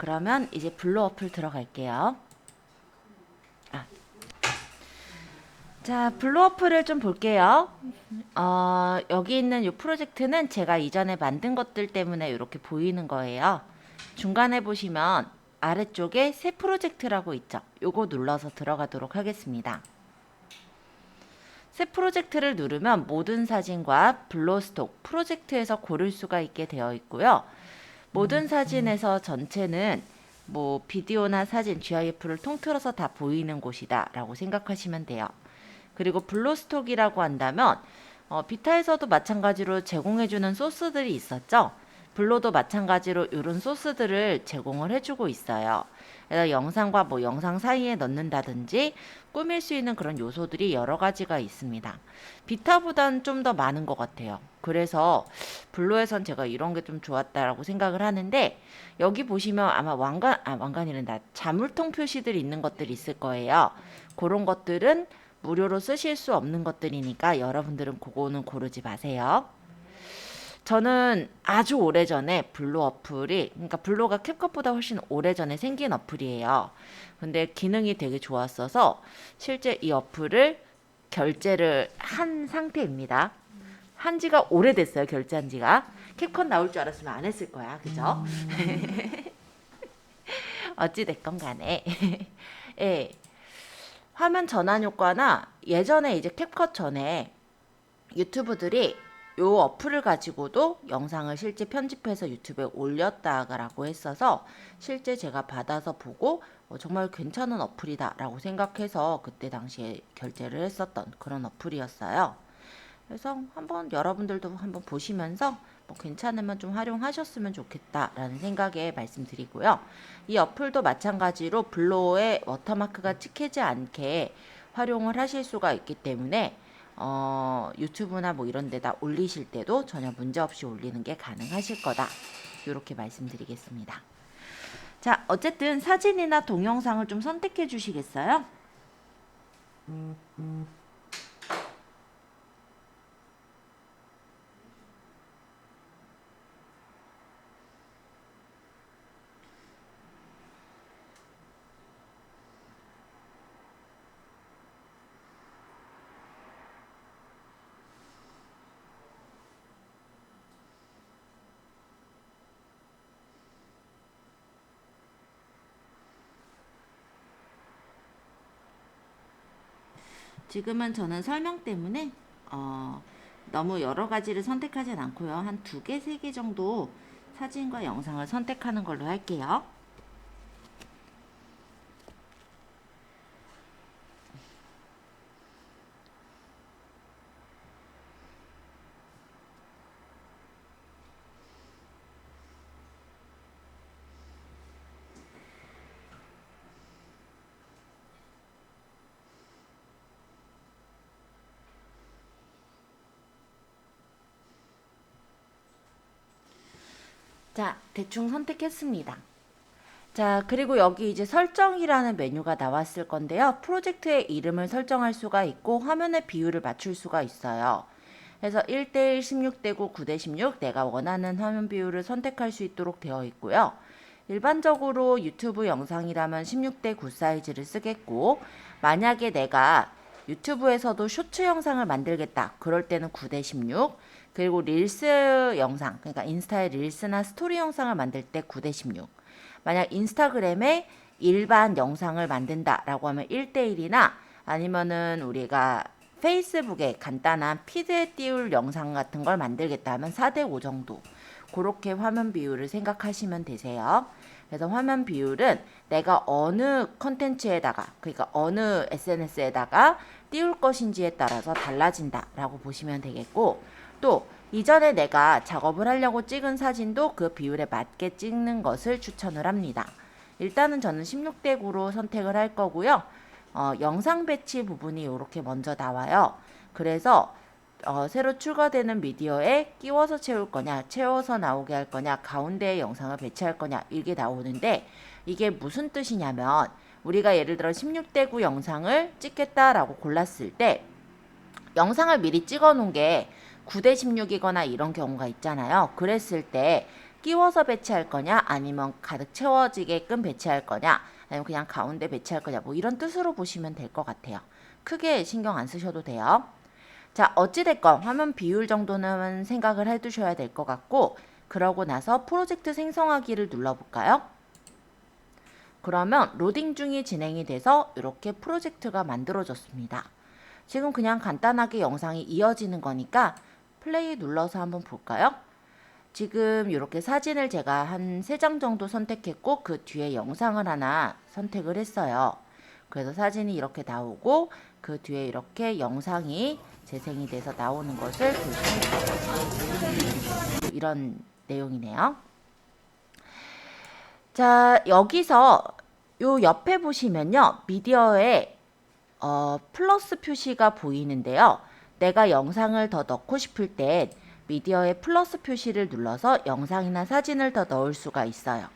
그러면 이제 블로 어플 들어갈게요. 자, 블로 어플을 좀 볼게요. 여기 있는 이 프로젝트는 제가 이전에 만든 것들 때문에 이렇게 보이는 거예요. 중간에 보시면 아래쪽에 새 프로젝트라고 있죠. 요거 눌러서 들어가도록 하겠습니다. 새 프로젝트를 누르면 모든 사진과 블로스톡 프로젝트에서 고를 수가 있게 되어 있고요. 모든 사진에서 전체는 뭐 비디오나 사진, GIF를 통틀어서 다 보이는 곳이다 라고 생각하시면 돼요. 그리고 블로스톡이라고 한다면 비타에서도 마찬가지로 제공해주는 소스들이 있었죠. 블로도 마찬가지로 이런 소스들을 제공을 해주고 있어요. 그래서 영상과 뭐 영상 사이에 넣는다든지 꾸밀 수 있는 그런 요소들이 여러 가지가 있습니다. 비타보단 좀 더 많은 것 같아요. 그래서 블로에선 제가 이런 게 좀 좋았다라고 생각을 하는데, 여기 보시면 아마 왕관이란다. 자물통 표시들이 있는 것들이 있을 거예요. 그런 것들은 무료로 쓰실 수 없는 것들이니까 여러분들은 그거는 고르지 마세요. 저는 아주 오래전에 블로 어플이, 그러니까 블로가 캡컷보다 훨씬 오래전에 생긴 어플이에요. 근데 기능이 되게 좋았어서 실제 이 어플을 결제를 한 상태입니다. 한 지가 오래됐어요, 결제한 지가. 캡컷 나올 줄 알았으면 안 했을 거야, 그죠? 어찌됐건 간에. 예. 화면 전환 효과나 예전에 이제 캡컷 전에 유튜브들이 요 어플을 가지고도 영상을 실제 편집해서 유튜브에 올렸다라고 했어서 실제 제가 받아서 보고 정말 괜찮은 어플이다 라고 생각해서 그때 당시에 결제를 했었던 그런 어플이었어요. 그래서 한번 여러분들도 한번 보시면서 뭐 괜찮으면 좀 활용하셨으면 좋겠다라는 생각에 말씀드리고요. 이 어플도 마찬가지로 블로에 워터마크가 찍히지 않게 활용을 하실 수가 있기 때문에 유튜브나 뭐 이런 데다 올리실 때도 전혀 문제없이 올리는 게 가능하실 거다. 이렇게 말씀드리겠습니다. 자, 어쨌든 사진이나 동영상을 좀 선택해 주시겠어요? 지금은 저는 설명 때문에 너무 여러 가지를 선택하진 않고요. 한 두 개, 세 개 정도 사진과 영상을 선택하는 걸로 할게요. 자, 대충 선택했습니다. 자, 그리고 여기 이제 설정이라는 메뉴가 나왔을 건데요. 프로젝트의 이름을 설정할 수가 있고 화면의 비율을 맞출 수가 있어요. 그래서 1대1, 16대9, 9대16 내가 원하는 화면 비율을 선택할 수 있도록 되어 있고요. 일반적으로 유튜브 영상이라면 16대9 사이즈를 쓰겠고, 만약에 내가 유튜브에서도 쇼츠 영상을 만들겠다. 그럴 때는 9대16, 그리고 릴스 영상, 그러니까 인스타의 릴스나 스토리 영상을 만들 때 9대16, 만약 인스타그램에 일반 영상을 만든다라고 하면 1대1이나 아니면은 우리가 페이스북에 간단한 피드에 띄울 영상 같은 걸 만들겠다 하면 4대5 정도, 그렇게 화면 비율을 생각하시면 되세요. 그래서 화면 비율은 내가 어느 컨텐츠에다가, 그러니까 어느 SNS에다가 띄울 것인지에 따라서 달라진다 라고 보시면 되겠고, 또 이전에 내가 작업을 하려고 찍은 사진도 그 비율에 맞게 찍는 것을 추천을 합니다. 일단은 저는 16대9로 선택을 할 거고요. 영상 배치 부분이 이렇게 먼저 나와요. 그래서 새로 추가되는 미디어에 끼워서 채울 거냐, 채워서 나오게 할 거냐, 가운데에 영상을 배치할 거냐, 이게 나오는데, 이게 무슨 뜻이냐면 우리가 예를 들어 16대9 영상을 찍겠다라고 골랐을 때 영상을 미리 찍어 놓은 게 9대16이거나 이런 경우가 있잖아요. 그랬을 때 끼워서 배치할 거냐, 아니면 가득 채워지게끔 배치할 거냐, 아니면 그냥 가운데 배치할 거냐, 뭐 이런 뜻으로 보시면 될 것 같아요. 크게 신경 안 쓰셔도 돼요. 자, 어찌됐건 화면 비율 정도는 생각을 해두셔야 될 것 같고, 그러고 나서 프로젝트 생성하기를 눌러볼까요? 그러면 로딩 중이 진행이 돼서 이렇게 프로젝트가 만들어졌습니다. 지금 그냥 간단하게 영상이 이어지는 거니까 플레이 눌러서 한번 볼까요? 지금 이렇게 사진을 제가 한 3장 정도 선택했고 그 뒤에 영상을 하나 선택을 했어요. 그래서 사진이 이렇게 나오고 그 뒤에 이렇게 영상이 재생이 돼서 나오는 것을 볼 수 있어요. 이런 내용이네요. 자, 여기서 요 옆에 보시면요. 미디어에 플러스 표시가 보이는데요. 내가 영상을 더 넣고 싶을 땐 미디어의 플러스 표시를 눌러서 영상이나 사진을 더 넣을 수가 있어요.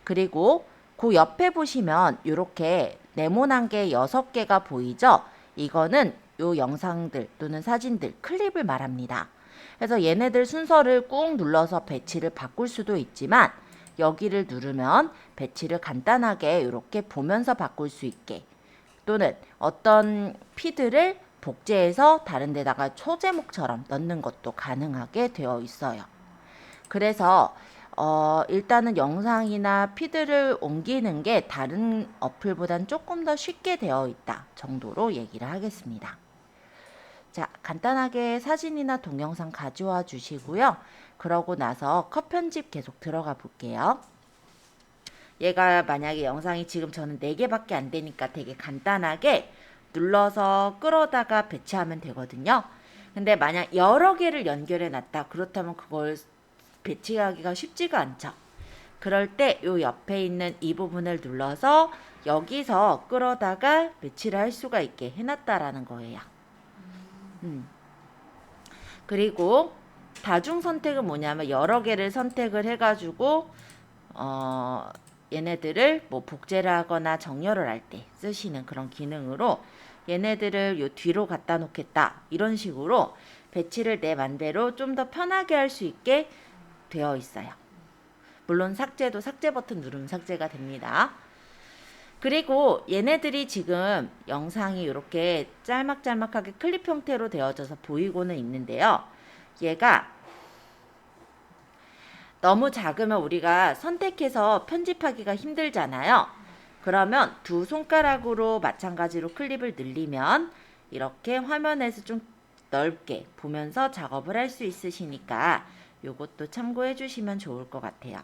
그리고 그 옆에 보시면 이렇게 네모난 게 6개가 보이죠? 이거는 요 영상들 또는 사진들, 클립을 말합니다. 그래서 얘네들 순서를 꾹 눌러서 배치를 바꿀 수도 있지만 여기를 누르면 배치를 간단하게 이렇게 보면서 바꿀 수 있게, 또는 어떤 피드를 복제해서 다른 데다가 소제목처럼 넣는 것도 가능하게 되어 있어요. 그래서 일단은 영상이나 피드를 옮기는 게 다른 어플보단 조금 더 쉽게 되어 있다 정도로 얘기를 하겠습니다. 자, 간단하게 사진이나 동영상 가져와 주시고요. 그러고 나서 컷 편집 계속 들어가 볼게요. 얘가 만약에 영상이 지금 저는 4개밖에 안 되니까 되게 간단하게 눌러서 끌어다가 배치하면 되거든요. 근데 만약 여러 개를 연결해 놨다. 그렇다면 그걸 배치하기가 쉽지가 않죠. 그럴 때 요 옆에 있는 이 부분을 눌러서 여기서 끌어다가 배치를 할 수가 있게 해놨다라는 거예요. 그리고 다중 선택은 뭐냐면 여러 개를 선택을 해가지고 얘네들을 뭐 복제를 하거나 정렬을 할 때 쓰시는 그런 기능으로 얘네들을 요 뒤로 갖다 놓겠다 이런 식으로 배치를 내 맘대로 좀 더 편하게 할 수 있게 되어 있어요. 물론 삭제도 삭제 버튼 누르면 삭제가 됩니다. 그리고 얘네들이 지금 영상이 이렇게 짤막짤막하게 클립 형태로 되어져서 보이고는 있는데요. 얘가 너무 작으면 우리가 선택해서 편집하기가 힘들잖아요. 그러면 두 손가락으로 마찬가지로 클립을 늘리면 이렇게 화면에서 좀 넓게 보면서 작업을 할 수 있으시니까 요것도 참고해 주시면 좋을 것 같아요.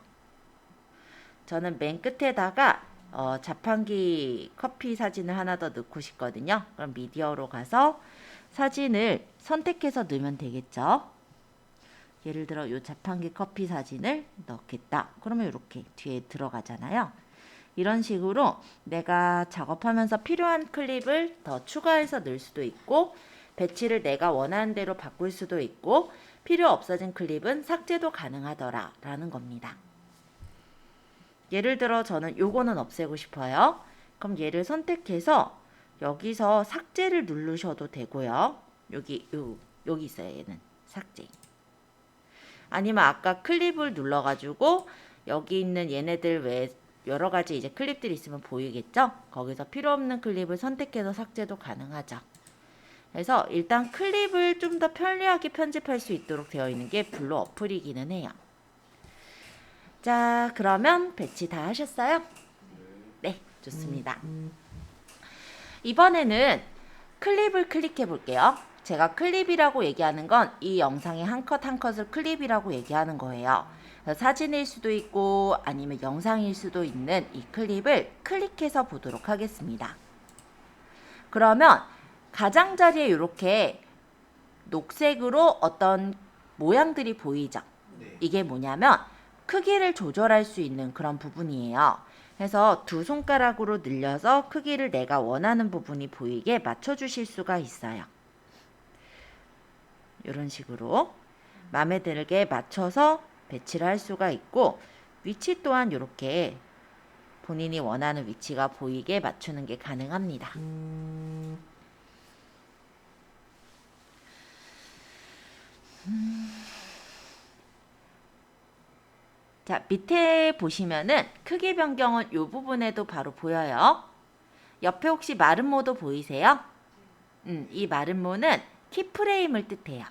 저는 맨 끝에다가 자판기 커피 사진을 하나 더 넣고 싶거든요. 그럼 미디어로 가서 사진을 선택해서 넣으면 되겠죠. 예를 들어 요 자판기 커피 사진을 넣겠다. 그러면 이렇게 뒤에 들어가잖아요. 이런 식으로 내가 작업하면서 필요한 클립을 더 추가해서 넣을 수도 있고, 배치를 내가 원하는 대로 바꿀 수도 있고, 필요 없어진 클립은 삭제도 가능하더라 라는 겁니다. 예를 들어 저는 요거는 없애고 싶어요. 그럼 얘를 선택해서 여기서 삭제를 누르셔도 되고요. 여기 있어요. 얘는 삭제. 아니면 아까 클립을 눌러가지고 여기 있는 얘네들 외에 여러 가지 이제 클립들이 있으면 보이겠죠? 거기서 필요 없는 클립을 선택해서 삭제도 가능하죠. 그래서 일단 클립을 좀 더 편리하게 편집할 수 있도록 되어 있는 게 블로 어플이기는 해요. 자, 그러면 배치 다 하셨어요? 네, 좋습니다. 이번에는 클립을 클릭해 볼게요. 제가 클립이라고 얘기하는 건 이 영상의 한 컷 한 컷을 클립이라고 얘기하는 거예요. 사진일 수도 있고 아니면 영상일 수도 있는 이 클립을 클릭해서 보도록 하겠습니다. 그러면 가장자리에 이렇게 녹색으로 어떤 모양들이 보이죠? 이게 뭐냐면 크기를 조절할 수 있는 그런 부분이에요. 그래서 두 손가락으로 늘려서 크기를 내가 원하는 부분이 보이게 맞춰주실 수가 있어요. 이런 식으로 마음에 들게 맞춰서 배치를 할 수가 있고, 위치 또한 이렇게 본인이 원하는 위치가 보이게 맞추는 게 가능합니다. 자, 밑에 보시면은 크기 변경은 이 부분에도 바로 보여요. 옆에 혹시 마름모도 보이세요? 이 마름모는 키프레임을 뜻해요.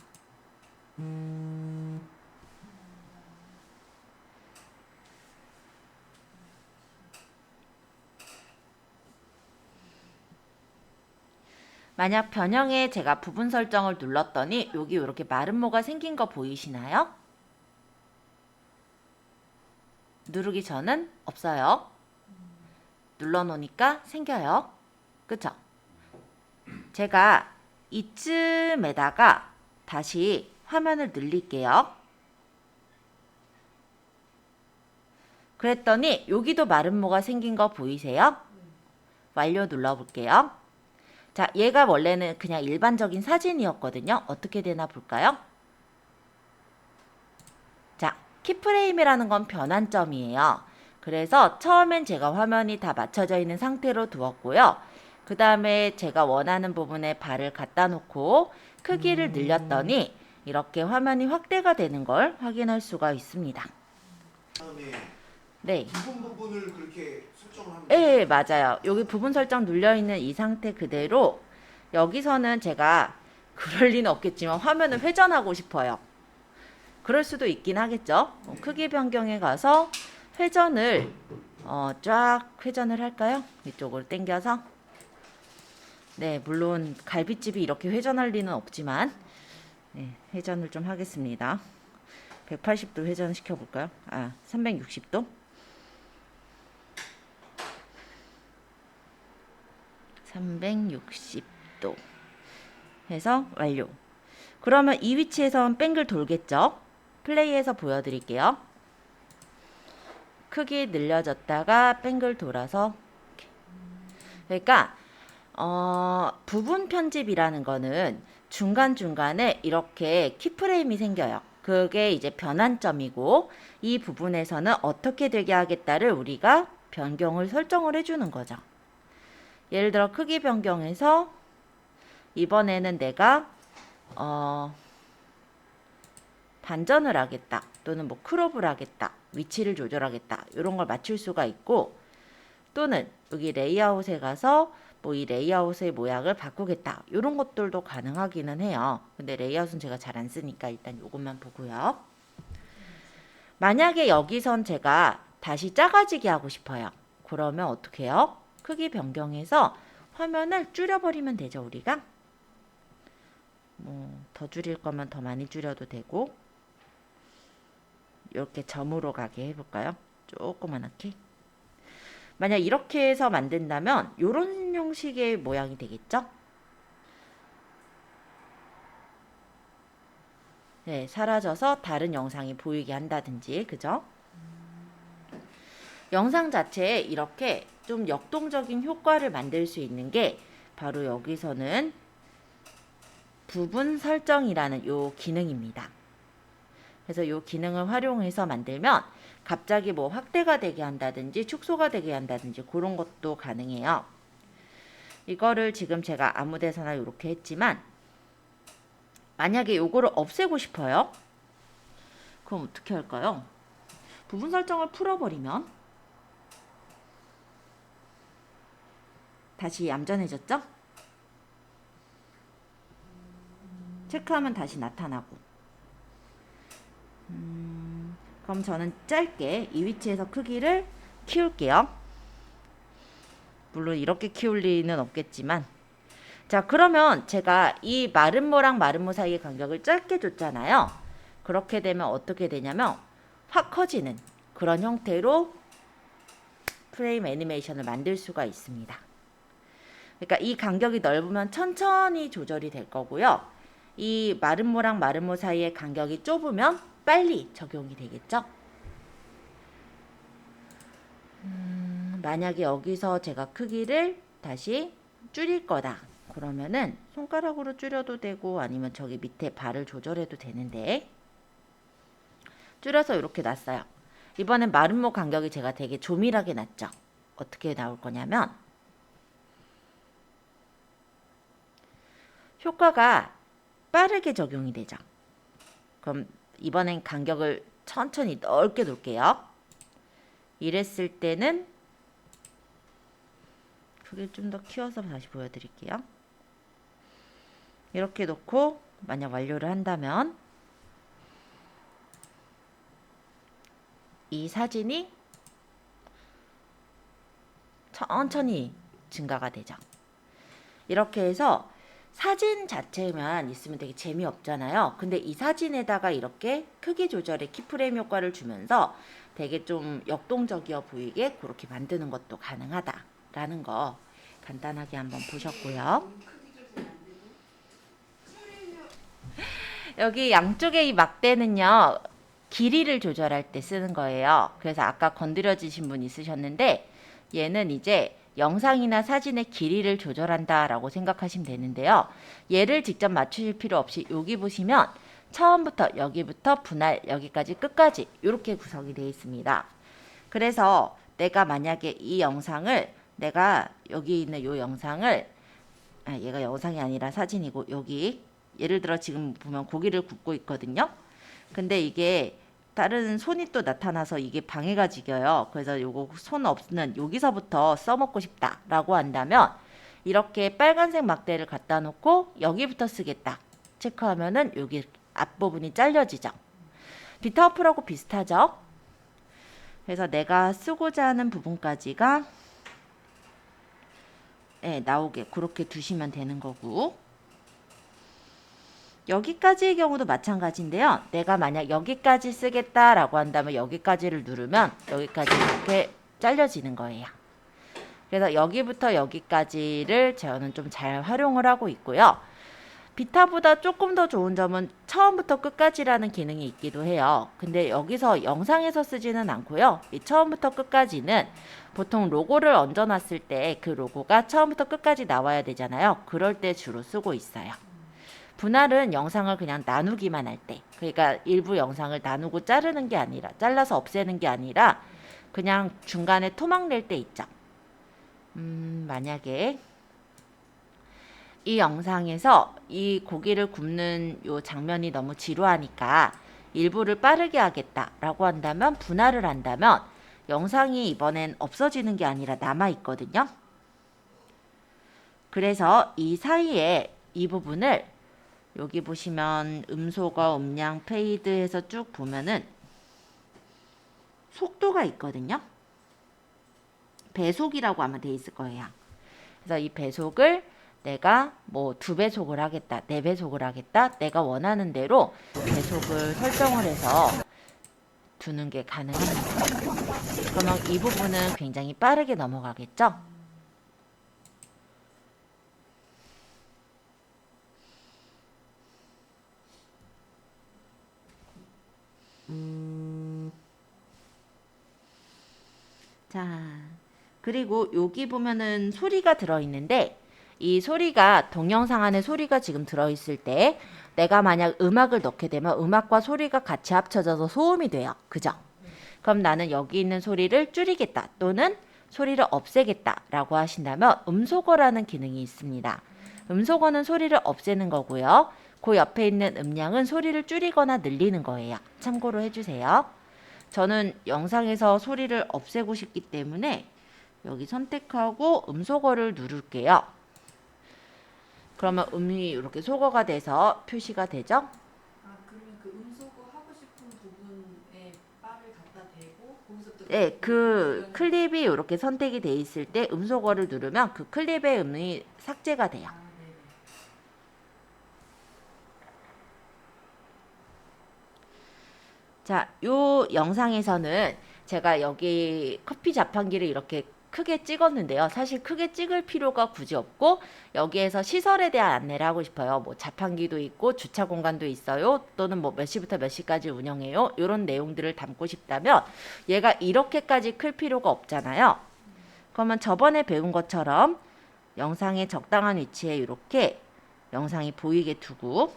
만약 변형에 제가 부분 설정을 눌렀더니 여기 이렇게 마름모가 생긴 거 보이시나요? 누르기 전은 없어요. 눌러놓으니까 생겨요. 그쵸? 제가 이쯤에다가 다시 화면을 늘릴게요. 그랬더니 여기도 마름모가 생긴 거 보이세요? 완료 눌러볼게요. 자, 얘가 원래는 그냥 일반적인 사진이었거든요. 어떻게 되나 볼까요? 자, 키프레임이라는 건 변환점이에요. 그래서 처음엔 제가 화면이 다 맞춰져 있는 상태로 두었고요. 그 다음에 제가 원하는 부분에 발을 갖다 놓고 크기를 늘렸더니 이렇게 화면이 확대가 되는 걸 확인할 수가 있습니다. 네. 부분을 그렇게 설정을 하면 네, 맞아요. 여기 부분 설정 눌려있는 이 상태 그대로 여기서는 제가 그럴 리는 없겠지만 화면을 회전하고 싶어요. 그럴 수도 있긴 하겠죠. 크기 변경에 가서 회전을 쫙 회전을 할까요? 이쪽으로 당겨서. 네, 물론 갈비집이 이렇게 회전할 리는 없지만 네, 회전을 좀 하겠습니다. 180도 회전시켜 볼까요? 360도. 360도 해서 완료. 그러면 이 위치에선 뱅글 돌겠죠? 플레이해서 보여드릴게요. 크기 늘려졌다가 뱅글 돌아서 그러니까 부분 편집이라는 거는 중간중간에 이렇게 키프레임이 생겨요. 그게 이제 변환점이고 이 부분에서는 어떻게 되게 하겠다를 우리가 변경을 설정을 해주는 거죠. 예를 들어 크기 변경해서 이번에는 내가 반전을 하겠다 또는 뭐 크롭을 하겠다 위치를 조절하겠다 이런 걸 맞출 수가 있고 또는 여기 레이아웃에 가서 뭐 이 레이아웃의 모양을 바꾸겠다 이런 것들도 가능하기는 해요. 근데 레이아웃은 제가 잘 안 쓰니까 일단 이것만 보고요. 만약에 여기선 제가 다시 작아지게 하고 싶어요. 그러면 어떻게 해요? 크기 변경해서 화면을 줄여버리면 되죠. 우리가 뭐 더 줄일 거면 더 많이 줄여도 되고 이렇게 점으로 가게 해볼까요? 조그만하게. 만약 이렇게 해서 만든다면 이런 형식의 모양이 되겠죠? 네, 사라져서 다른 영상이 보이게 한다든지, 그죠? 영상 자체에 이렇게 좀 역동적인 효과를 만들 수 있는 게 바로 여기서는 부분 설정이라는 요 기능입니다. 그래서 요 기능을 활용해서 만들면 갑자기 뭐 확대가 되게 한다든지 축소가 되게 한다든지 그런 것도 가능해요. 이거를 지금 제가 아무 데서나 이렇게 했지만 만약에 요거를 없애고 싶어요. 그럼 어떻게 할까요? 부분 설정을 풀어버리면 다시 얌전해졌죠? 체크하면 다시 나타나고 그럼 저는 짧게 이 위치에서 크기를 키울게요. 물론 이렇게 키울 리는 없겠지만 자 그러면 제가 이 마름모랑 마름모 사이의 간격을 짧게 줬잖아요. 그렇게 되면 어떻게 되냐면 확 커지는 그런 형태로 프레임 애니메이션을 만들 수가 있습니다. 그러니까 이 간격이 넓으면 천천히 조절이 될 거고요. 이 마름모랑 마름모 사이의 간격이 좁으면 빨리 적용이 되겠죠. 만약에 여기서 제가 크기를 다시 줄일 거다. 그러면은 손가락으로 줄여도 되고 아니면 저기 밑에 발을 조절해도 되는데 줄여서 이렇게 놨어요. 이번엔 마름모 간격이 제가 되게 조밀하게 놨죠. 어떻게 나올 거냐면 효과가 빠르게 적용이 되죠. 그럼 이번엔 간격을 천천히 넓게 놓을게요. 이랬을 때는 크게 좀 더 키워서 다시 보여드릴게요. 이렇게 놓고 만약 완료를 한다면 이 사진이 천천히 증가가 되죠. 이렇게 해서 사진 자체만 있으면 되게 재미없잖아요. 근데 이 사진에다가 이렇게 크기 조절의 키프레임 효과를 주면서 되게 좀 역동적이어 보이게 그렇게 만드는 것도 가능하다라는 거 간단하게 한번 보셨고요. 여기 양쪽에 이 막대는요, 길이를 조절할 때 쓰는 거예요. 그래서 아까 건드려지신 분 있으셨는데 얘는 이제 영상이나 사진의 길이를 조절한다라고 생각하시면 되는데요. 얘를 직접 맞추실 필요 없이 여기 보시면 처음부터 여기부터 분할 여기까지 끝까지 이렇게 구성이 되어 있습니다. 그래서 내가 만약에 이 영상을 내가 여기 있는 이 영상을 얘가 영상이 아니라 사진이고 여기 예를 들어 지금 보면 고기를 굽고 있거든요. 근데 이게 다른 손이 또 나타나서 이게 방해가 지겨요. 그래서 요거 손 없는 여기서부터 써먹고 싶다라고 한다면 이렇게 빨간색 막대를 갖다 놓고 여기부터 쓰겠다 체크하면은 여기 앞부분이 잘려지죠. 비타워프라고 비슷하죠. 그래서 내가 쓰고자 하는 부분까지가 나오게 그렇게 두시면 되는 거고, 여기까지의 경우도 마찬가지인데요. 내가 만약 여기까지 쓰겠다라고 한다면 여기까지를 누르면 여기까지 이렇게 잘려지는 거예요. 그래서 여기부터 여기까지를 저는 좀 잘 활용을 하고 있고요. 비타보다 조금 더 좋은 점은 처음부터 끝까지라는 기능이 있기도 해요. 근데 여기서 영상에서 쓰지는 않고요. 이 처음부터 끝까지는 보통 로고를 얹어놨을 때 그 로고가 처음부터 끝까지 나와야 되잖아요. 그럴 때 주로 쓰고 있어요. 분할은 영상을 그냥 나누기만 할 때, 그러니까 일부 영상을 나누고 자르는 게 아니라, 잘라서 없애는 게 아니라 그냥 중간에 토막 낼 때 있죠. 만약에 이 영상에서 이 고기를 굽는 요 장면이 너무 지루하니까 일부를 빠르게 하겠다라고 한다면, 분할을 한다면 영상이 이번엔 없어지는 게 아니라 남아 있거든요. 그래서 이 사이에 이 부분을 여기 보시면 음소거, 음량, 페이드 해서 쭉 보면은 속도가 있거든요. 배속이라고 아마 돼 있을 거예요. 그래서 이 배속을 내가 뭐 2배속을 하겠다, 4배속을 하겠다, 내가 원하는 대로 배속을 설정을 해서 두는 게 가능합니다. 그러면 이 부분은 굉장히 빠르게 넘어가겠죠? 자, 그리고 여기 보면은 소리가 들어있는데 이 소리가 동영상 안에 소리가 지금 들어있을 때 내가 만약 음악을 넣게 되면 음악과 소리가 같이 합쳐져서 소음이 돼요. 그죠? 그럼 나는 여기 있는 소리를 줄이겠다 또는 소리를 없애겠다 라고 하신다면 음소거라는 기능이 있습니다. 음소거는 소리를 없애는 거고요. 그 옆에 있는 음량은 소리를 줄이거나 늘리는 거예요. 참고로 해주세요. 저는 영상에서 소리를 없애고 싶기 때문에 여기 선택하고 음소거를 누를게요. 그러면 음이 이렇게 소거가 돼서 표시가 되죠? 아, 그러면 그 음소거 하고 싶은 부분에 바를 갖다 대고 거기서부터 네, 그 클립이 이렇게 선택이 돼 있을 때 음소거를 누르면 그 클립의 음이 삭제가 돼요. 아, 네네. 자, 요 영상에서는 제가 여기 커피 자판기를 이렇게 크게 찍었는데요. 사실 크게 찍을 필요가 굳이 없고 여기에서 시설에 대한 안내를 하고 싶어요. 뭐 자판기도 있고 주차 공간도 있어요. 또는 뭐 몇 시부터 몇 시까지 운영해요. 이런 내용들을 담고 싶다면 얘가 이렇게까지 클 필요가 없잖아요. 그러면 저번에 배운 것처럼 영상의 적당한 위치에 이렇게 영상이 보이게 두고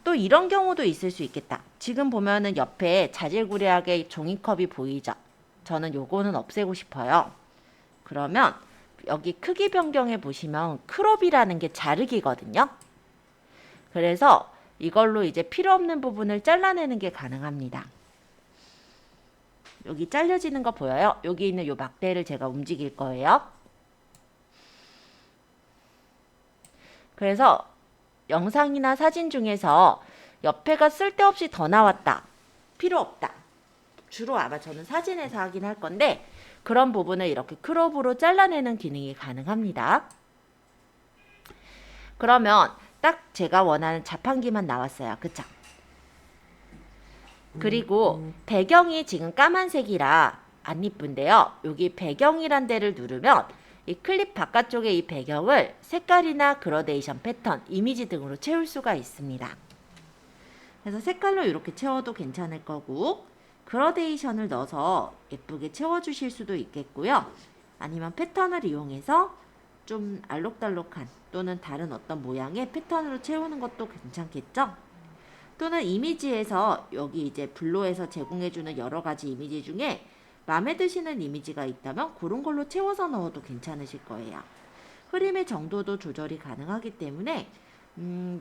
또 이런 경우도 있을 수 있겠다. 지금 보면은 옆에 자질구레하게 종이컵이 보이죠? 저는 요거는 없애고 싶어요. 그러면 여기 크기 변경해 보시면 크롭이라는 게 자르기거든요. 그래서 이걸로 이제 필요 없는 부분을 잘라내는 게 가능합니다. 여기 잘려지는 거 보여요? 여기 있는 요 막대를 제가 움직일 거예요. 그래서 영상이나 사진 중에서 옆에가 쓸데없이 더 나왔다, 필요 없다, 주로 아마 저는 사진에서 하긴 할 건데 그런 부분을 이렇게 크롭으로 잘라내는 기능이 가능합니다. 그러면 딱 제가 원하는 자판기만 나왔어요. 그쵸? 그리고 배경이 지금 까만색이라 안 이쁜데요. 여기 배경이란 데를 누르면 이 클립 바깥쪽에 이 배경을 색깔이나 그라데이션 패턴, 이미지 등으로 채울 수가 있습니다. 그래서 색깔로 이렇게 채워도 괜찮을 거고 그라데이션을 넣어서 예쁘게 채워주실 수도 있겠고요. 아니면 패턴을 이용해서 좀 알록달록한 또는 다른 어떤 모양의 패턴으로 채우는 것도 괜찮겠죠? 또는 이미지에서 여기 이제 블로에서 제공해주는 여러 가지 이미지 중에 마음에 드시는 이미지가 있다면 그런 걸로 채워서 넣어도 괜찮으실 거예요. 흐림의 정도도 조절이 가능하기 때문에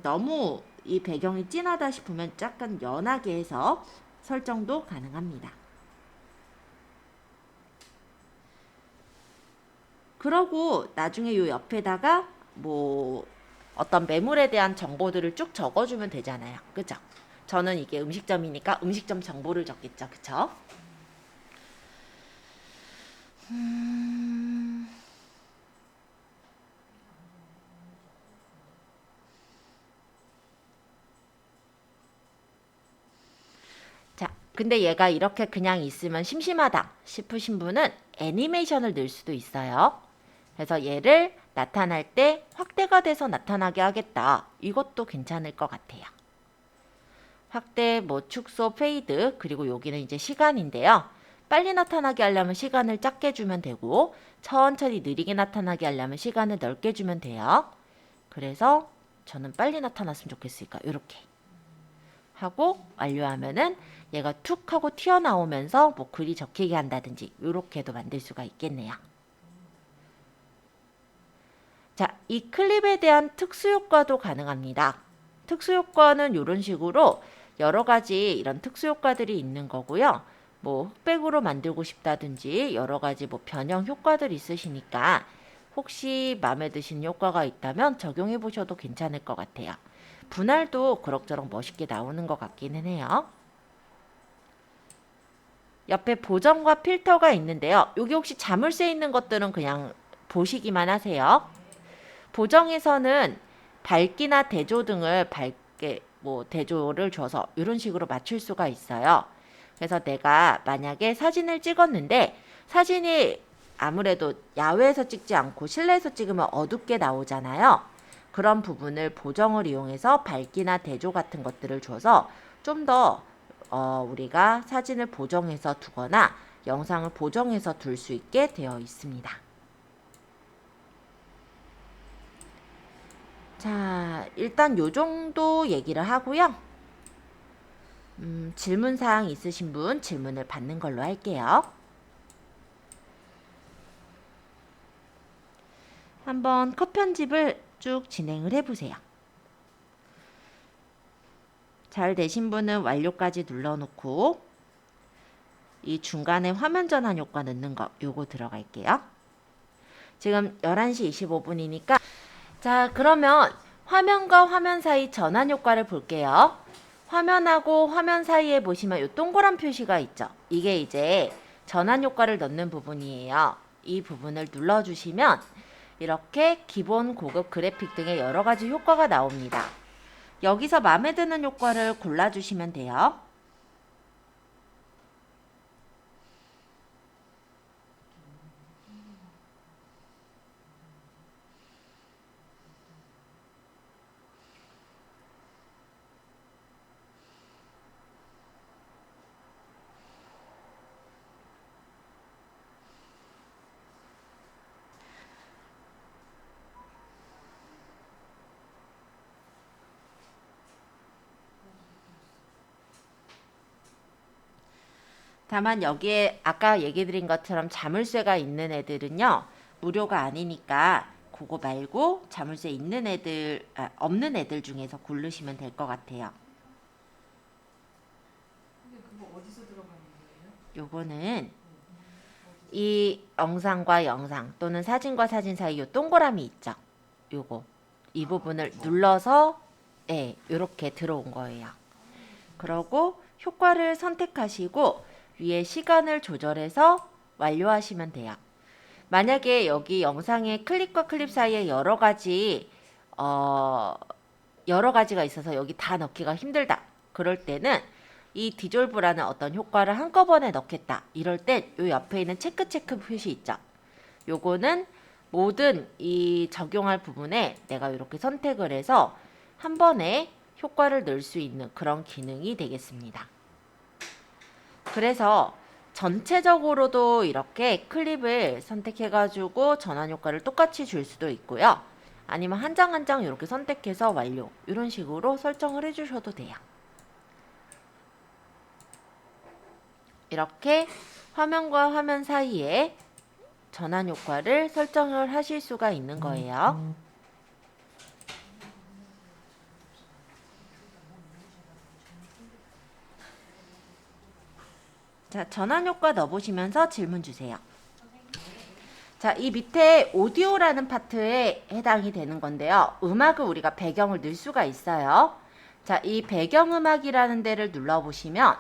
너무 이 배경이 진하다 싶으면 약간 연하게 해서 설정도 가능합니다. 그러고 나중에 이 옆에다가 뭐 어떤 매물에 대한 정보들을 쭉 적어주면 되잖아요. 그죠? 저는 이게 음식점이니까 음식점 정보를 적겠죠. 그쵸? 자, 근데 얘가 이렇게 그냥 있으면 심심하다 싶으신 분은 애니메이션을 넣을 수도 있어요. 그래서 얘를 나타날 때 확대가 돼서 나타나게 하겠다. 이것도 괜찮을 것 같아요. 확대, 뭐 축소, 페이드, 그리고 여기는 이제 시간인데요. 빨리 나타나게 하려면 시간을 작게 주면 되고 천천히 느리게 나타나게 하려면 시간을 넓게 주면 돼요. 그래서 저는 빨리 나타났으면 좋겠으니까 이렇게 하고 완료하면은 얘가 툭 하고 튀어나오면서 뭐 글이 적히게 한다든지 이렇게도 만들 수가 있겠네요. 자, 이 클립에 대한 특수효과도 가능합니다. 특수효과는 이런 식으로 여러 가지 이런 특수효과들이 있는 거고요. 뭐 흑백으로 만들고 싶다든지 여러 가지 뭐 변형 효과들이 있으시니까 혹시 마음에 드시는 효과가 있다면 적용해 보셔도 괜찮을 것 같아요. 분할도 그럭저럭 멋있게 나오는 것 같기는 해요. 옆에 보정과 필터가 있는데요. 여기 혹시 자물쇠 있는 것들은 그냥 보시기만 하세요. 보정에서는 밝기나 대조 등을 밝게 뭐 대조를 줘서 이런 식으로 맞출 수가 있어요. 그래서 내가 만약에 사진을 찍었는데 사진이 아무래도 야외에서 찍지 않고 실내에서 찍으면 어둡게 나오잖아요. 그런 부분을 보정을 이용해서 밝기나 대조 같은 것들을 줘서 좀 더 우리가 사진을 보정해서 두거나 영상을 보정해서 둘 수 있게 되어 있습니다. 자, 일단 요 정도 얘기를 하고요. 질문사항 있으신 분 질문을 받는 걸로 할게요. 한번 컷 편집을 쭉 진행을 해보세요. 잘 되신 분은 완료까지 눌러놓고 이 중간에 화면 전환 효과 넣는 거 요거 들어갈게요. 지금 11시 25분이니까 자, 그러면 화면과 화면 사이 전환 효과를 볼게요. 화면하고 화면 사이에 보시면 이 동그란 표시가 있죠. 이게 이제 전환 효과를 넣는 부분이에요. 이 부분을 눌러주시면 이렇게 기본, 고급, 그래픽 등의 여러 가지 효과가 나옵니다. 여기서 마음에 드는 효과를 골라주시면 돼요. 다만 여기에 아까 얘기 드린 것처럼 자물쇠가 있는 애들은요 무료가 아니니까 그거 말고 자물쇠 있는 애들, 없는 애들 중에서 고르시면 될 것 같아요. 근데 그거 어디서 들어가는 거예요? 요거는 이 영상과 영상 또는 사진과 사진 사이 요 동그라미 있죠? 요거 이 부분을 눌러서 요렇게 들어온 거예요. 그러고 효과를 선택하시고 위에 시간을 조절해서 완료하시면 돼요. 만약에 여기 영상의 클립과 클립 사이에 여러 가지가 있어서 여기 다 넣기가 힘들다. 그럴 때는 이 디졸브라는 어떤 효과를 한꺼번에 넣겠다. 이럴 땐 요 옆에 있는 체크 표시 있죠. 요거는 모든 이 적용할 부분에 내가 이렇게 선택을 해서 한 번에 효과를 넣을 수 있는 그런 기능이 되겠습니다. 그래서 전체적으로도 이렇게 클립을 선택해가지고 전환 효과를 똑같이 줄 수도 있고요. 아니면 한 장 한 장 이렇게 선택해서 완료. 이런 식으로 설정을 해주셔도 돼요. 이렇게 화면과 화면 사이에 전환 효과를 설정을 하실 수가 있는 거예요. 자, 전환 효과 넣어보시면서 질문 주세요. 자, 이 밑에 오디오라는 파트에 해당이 되는 건데요. 음악을 우리가 배경을 넣을 수가 있어요. 자, 이 배경음악이라는 데를 눌러보시면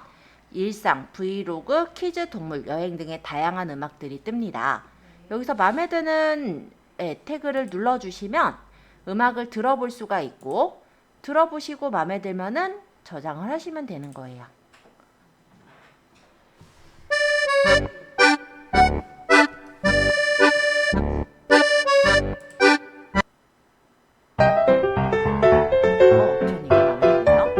일상, 브이로그, 퀴즈, 동물, 여행 등의 다양한 음악들이 뜹니다. 여기서 마음에 드는 태그를 눌러주시면 음악을 들어볼 수가 있고 들어보시고 마음에 들면은 저장을 하시면 되는 거예요. 전 이게 마음에 드네요.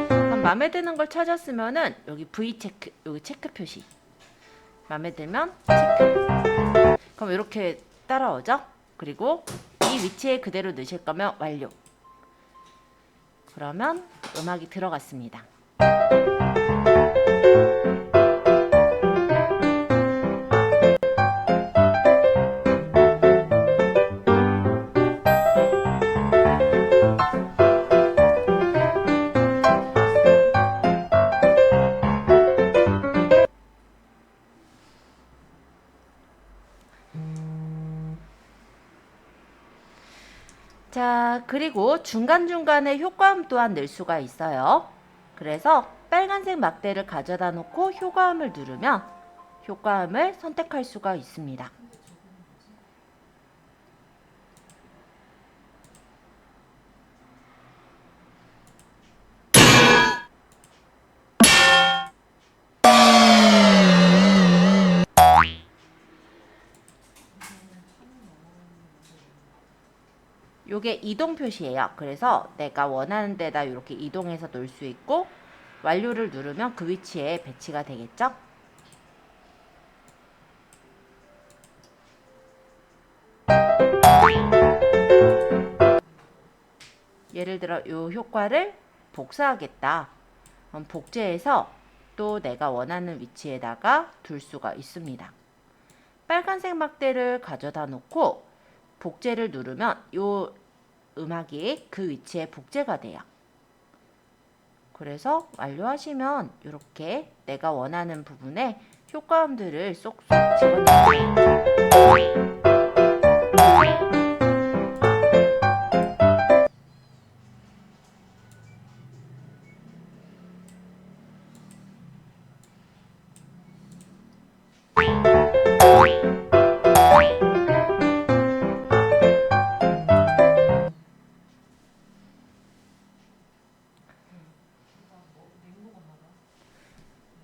그럼 마음에 드는 걸 찾았으면은 여기 V 체크, 여기 체크 표시. 마음에 들면 체크. 그럼 이렇게 따라오죠? 그리고 이 위치에 그대로 넣으실 거면 완료. 그러면 음악이 들어갔습니다. 자, 그리고 중간중간에 효과음 또한 넣을 수가 있어요. 그래서 빨간색 막대를 가져다 놓고 효과음을 누르면 효과음을 선택할 수가 있습니다. 요게 이동 표시예요. 그래서 내가 원하는 데다 이렇게 이동해서 놓을 수 있고 완료를 누르면 그 위치에 배치가 되겠죠? 예를 들어 요 효과를 복사하겠다. 그럼 복제해서 또 내가 원하는 위치에다가 둘 수가 있습니다. 빨간색 막대를 가져다 놓고 복제를 누르면 요 음악이 그 위치에 복제가 돼요. 그래서 완료하시면 이렇게 내가 원하는 부분에 효과음들을 쏙쏙 집어넣어요.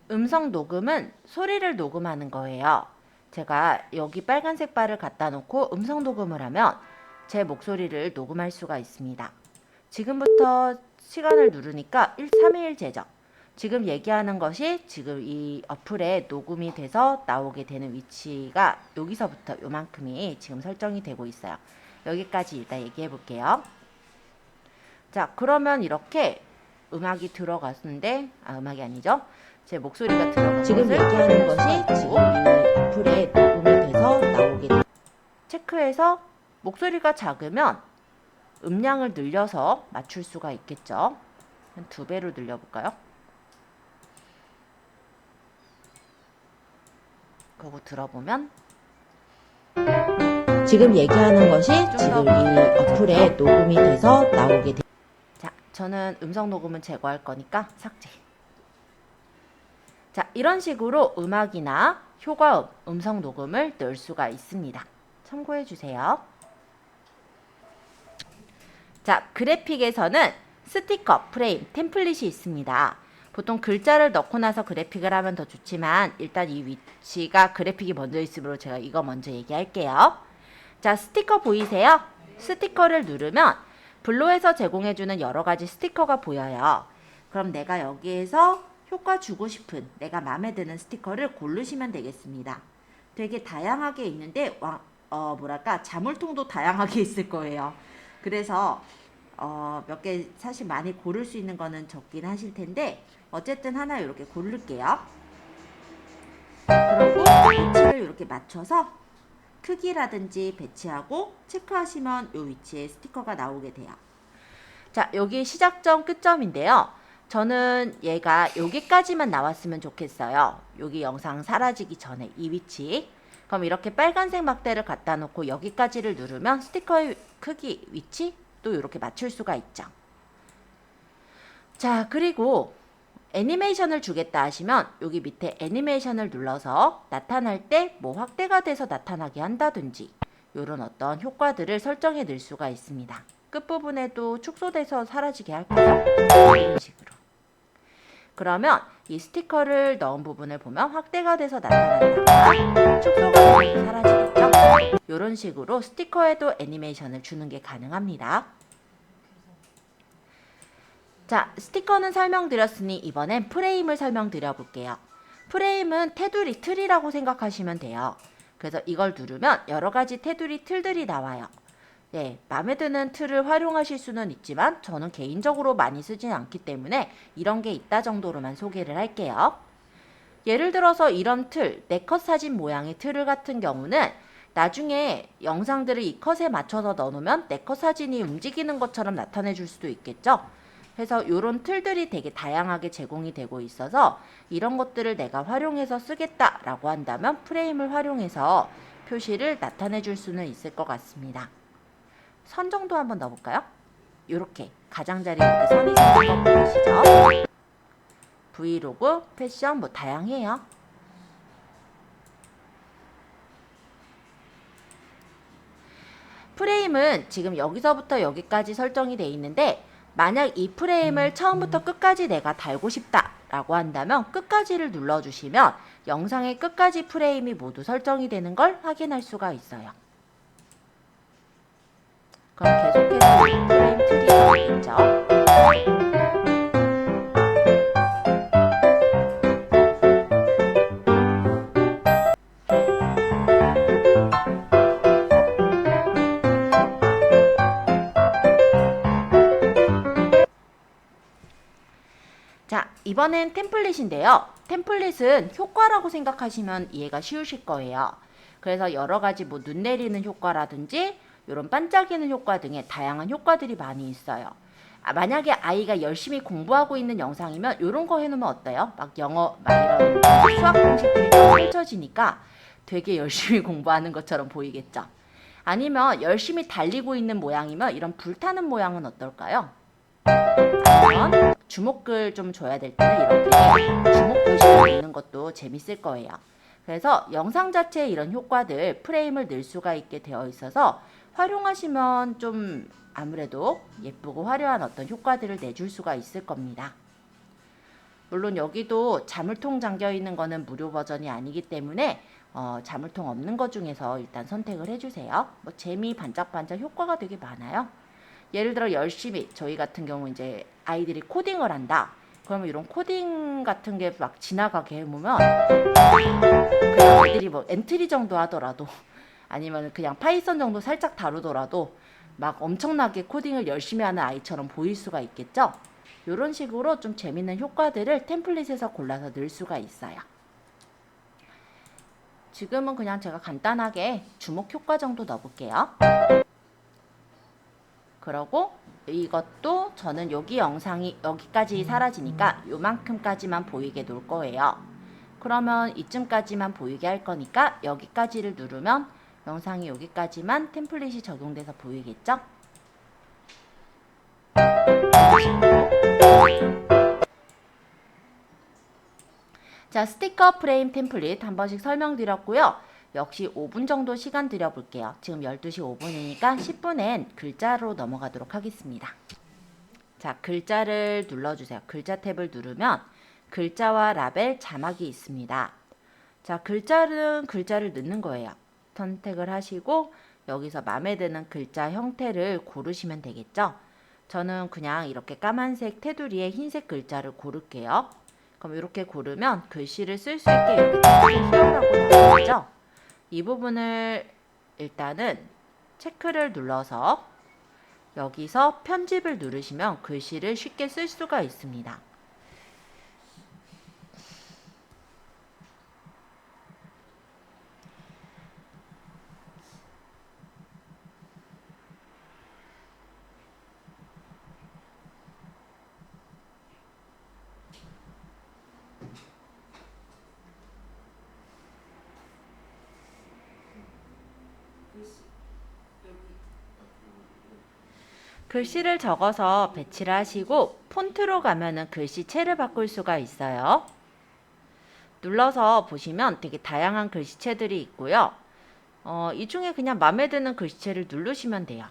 음성 녹음은 소리를 녹음하는 거예요. 제가 여기 빨간색 바를 갖다 놓고 음성 녹음을 하면 제 목소리를 녹음할 수가 있습니다. 지금부터 시간을 누르니까 3일제죠. 지금 얘기하는 것이 지금 이 어플에 녹음이 돼서 나오게 되는 위치가 여기서부터 요만큼이 지금 설정이 되고 있어요. 여기까지 일단 얘기해 볼게요. 자, 그러면 이렇게 음악이 들어갔는데, 음악이 아니죠. 제 목소리가 들어간 지금 것을 얘기하는 확인할 것이 수가 지금 있고, 이 어플에 녹음이 돼서 나오게 됩니다. 체크해서 목소리가 작으면 음량을 늘려서 맞출 수가 있겠죠. 한 2배로 늘려볼까요? 그거 들어보면 지금 얘기하는 것이 좀 지금 더 이 어플에 녹음이 돼서 나오게 됩니다. 자, 저는 음성 녹음은 제거할 거니까 삭제. 자, 이런 식으로 음악이나 효과음, 음성 녹음을 넣을 수가 있습니다. 참고해 주세요. 자, 그래픽에서는 스티커, 프레임, 템플릿이 있습니다. 보통 글자를 넣고 나서 그래픽을 하면 더 좋지만 일단 이 위치가 그래픽이 먼저 있으므로 제가 이거 먼저 얘기할게요. 자, 스티커 보이세요? 스티커를 누르면 블로에서 제공해주는 여러 가지 스티커가 보여요. 그럼 내가 여기에서 효과 주고 싶은 내가 마음에 드는 스티커를 고르시면 되겠습니다. 되게 다양하게 있는데 뭐랄까 자물통도 다양하게 있을 거예요. 그래서 몇 개 사실 많이 고를 수 있는 거는 적긴 하실 텐데 어쨌든 하나 이렇게 고를게요. 그리고 위치를 이렇게 맞춰서 크기라든지 배치하고 체크하시면 이 위치에 스티커가 나오게 돼요. 자, 여기 시작점, 끝점인데요. 저는 얘가 여기까지만 나왔으면 좋겠어요. 여기 영상 사라지기 전에 이 위치. 그럼 이렇게 빨간색 막대를 갖다 놓고 여기까지를 누르면 스티커의 크기, 위치 또 이렇게 맞출 수가 있죠. 자, 그리고 애니메이션을 주겠다 하시면 여기 밑에 애니메이션을 눌러서 나타날 때 뭐 확대가 돼서 나타나게 한다든지 이런 어떤 효과들을 설정해 넣을 수가 있습니다. 끝부분에도 축소돼서 사라지게 할까요? 이런 식으로. 그러면 이 스티커를 넣은 부분을 보면 확대가 돼서 나타났다가 축소가 돼서 사라지겠죠? 이런 식으로 스티커에도 애니메이션을 주는 게 가능합니다. 자, 스티커는 설명드렸으니 이번엔 프레임을 설명드려 볼게요. 프레임은 테두리 틀이라고 생각하시면 돼요. 그래서 이걸 누르면 여러 가지 테두리 틀들이 나와요. 네, 마음에 드는 틀을 활용하실 수는 있지만 저는 개인적으로 많이 쓰진 않기 때문에 이런 게 있다 정도로만 소개를 할게요. 예를 들어서 이런 틀, 4컷 사진 모양의 틀을 같은 경우는 나중에 영상들을 이 컷에 맞춰서 넣어놓으면 4컷 사진이 움직이는 것처럼 나타내 줄 수도 있겠죠. 그래서 이런 틀들이 되게 다양하게 제공이 되고 있어서 이런 것들을 내가 활용해서 쓰겠다라고 한다면 프레임을 활용해서 표시를 나타내 줄 수는 있을 것 같습니다. 선 정도 한번 넣어볼까요? 이렇게 가장자리 이렇게 선이 생긴 거 보이시죠? 브이로그, 패션 뭐 다양해요. 프레임은 지금 여기서부터 여기까지 설정이 되어 있는데 만약 이 프레임을 처음부터 끝까지 내가 달고 싶다 라고 한다면 끝까지를 눌러주시면 영상의 끝까지 프레임이 모두 설정이 되는 걸 확인할 수가 있어요. 그럼 계속해서 프레임 틀이 나오겠죠. 자, 이번엔 템플릿인데요. 템플릿은 효과라고 생각하시면 이해가 쉬우실 거예요. 그래서 여러 가지 뭐 눈 내리는 효과라든지 이런 반짝이는 효과 등의 다양한 효과들이 많이 있어요. 만약에 아이가 열심히 공부하고 있는 영상이면 이런 거 해놓으면 어때요? 막 영어, 막 이런 수학 공식들이 펼쳐지니까 되게 열심히 공부하는 것처럼 보이겠죠? 아니면 열심히 달리고 있는 모양이면 이런 불타는 모양은 어떨까요? 아니면 주목을 좀 줘야 될 때는 이렇게 주목 표시가 있는 것도 재밌을 거예요. 그래서 영상 자체에 이런 효과들, 프레임을 넣을 수가 있게 되어 있어서 활용하시면 좀 아무래도 예쁘고 화려한 어떤 효과들을 내줄 수가 있을 겁니다. 물론 여기도 자물통 잠겨 있는 거는 무료 버전이 아니기 때문에 자물통 없는 것 중에서 일단 선택을 해주세요. 뭐 재미, 반짝반짝 효과가 되게 많아요. 예를 들어 열심히 저희 같은 경우 이제 아이들이 코딩을 한다. 그러면 이런 코딩 같은 게 막 지나가게 해보면 그냥 아이들이 뭐 엔트리 정도 하더라도 아니면 그냥 파이썬 정도 살짝 다루더라도 막 엄청나게 코딩을 열심히 하는 아이처럼 보일 수가 있겠죠. 이런 식으로 좀 재밌는 효과들을 템플릿에서 골라서 넣을 수가 있어요. 지금은 그냥 제가 간단하게 주목 효과 정도 넣어볼게요. 그러고 이것도 저는 여기 영상이 여기까지 사라지니까 요만큼까지만 보이게 놓을 거예요. 그러면 이쯤까지만 보이게 할 거니까 여기까지를 누르면 영상이 여기까지만 템플릿이 적용돼서 보이겠죠? 자, 스티커 프레임 템플릿 한 번씩 설명드렸고요. 역시 5분 정도 시간 드려볼게요. 지금 12시 5분이니까 10분엔 글자로 넘어가도록 하겠습니다. 자, 글자를 눌러주세요. 글자 탭을 누르면 글자와 라벨, 자막이 있습니다. 자, 글자를 넣는 거예요. 선택을 하시고 여기서 마음에 드는 글자 형태를 고르시면 되겠죠. 저는 그냥 이렇게 까만색 테두리에 흰색 글자를 고를게요. 그럼 이렇게 고르면 글씨를 쓸 수 있게 여기 히어라고 나오죠. 이 부분을 일단은 체크를 눌러서 여기서 편집을 누르시면 글씨를 쉽게 쓸 수가 있습니다. 글씨를 적어서 배치를 하시고 폰트로 가면은 글씨체를 바꿀 수가 있어요. 눌러서 보시면 되게 다양한 글씨체들이 있고요. 이 중에 그냥 마음에 드는 글씨체를 누르시면 돼요.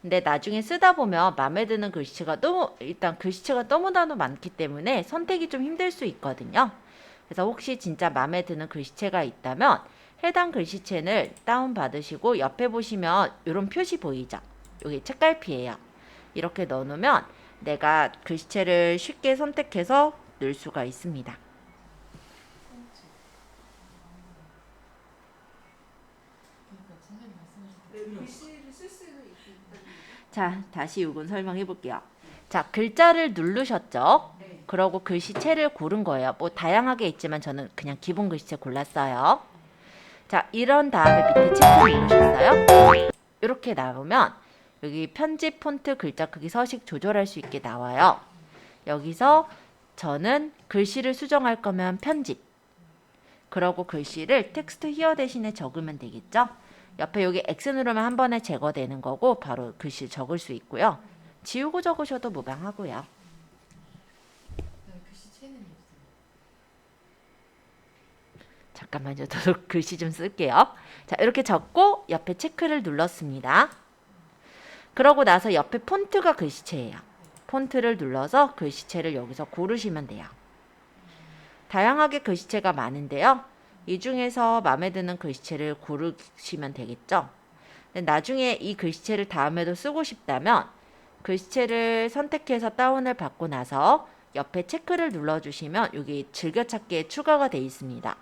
근데 나중에 쓰다 보면 마음에 드는 글씨체가 너무나도 많기 때문에 선택이 좀 힘들 수 있거든요. 그래서 혹시 진짜 마음에 드는 글씨체가 있다면 해당 글씨체를 다운받으시고 옆에 보시면 이런 표시 보이죠? 여기 책갈피예요. 이렇게 넣어놓으면 내가 글씨체를 쉽게 선택해서 넣을 수가 있습니다. 글씨를 쓸 수는 있다는 자, 다시 이건 설명해 볼게요. 자, 글자를 누르셨죠? 네. 그러고 글씨체를 고른 거예요. 뭐 다양하게 있지만 저는 그냥 기본 글씨체 골랐어요. 자, 이런 다음에 밑에 체크 누르셨어요? 이렇게 나오면 여기 편집 폰트 글자 크기 서식 조절할 수 있게 나와요. 여기서 저는 글씨를 수정할 거면 편집. 그러고 글씨를 텍스트 히어 대신에 적으면 되겠죠? 옆에 여기 X 누르면 한 번에 제거되는 거고 바로 글씨 적을 수 있고요. 지우고 적으셔도 무방하고요. 글씨체는 없어요. 잠깐만요. 저도 글씨 좀 쓸게요. 자, 이렇게 적고 옆에 체크를 눌렀습니다. 그러고 나서 옆에 폰트가 글씨체예요. 폰트를 눌러서 글씨체를 여기서 고르시면 돼요. 다양하게 글씨체가 많은데요. 이 중에서 마음에 드는 글씨체를 고르시면 되겠죠. 근데 나중에 이 글씨체를 다음에도 쓰고 싶다면 글씨체를 선택해서 다운을 받고 나서 옆에 체크를 눌러주시면 여기 즐겨찾기에 추가가 되어 있습니다.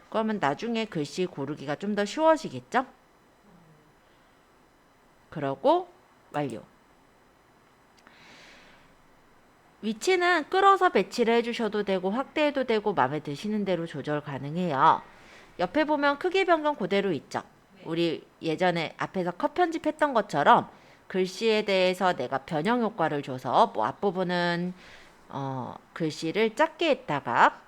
그러면 나중에 글씨 고르기가 좀 더 쉬워지겠죠? 그러고 완료. 위치는 끌어서 배치를 해주셔도 되고 확대해도 되고 마음에 드시는 대로 조절 가능해요. 옆에 보면 크기 변경 그대로 있죠. 우리 예전에 앞에서 컷 편집했던 것처럼 글씨에 대해서 내가 변형 효과를 줘서 뭐 앞부분은 글씨를 작게 했다가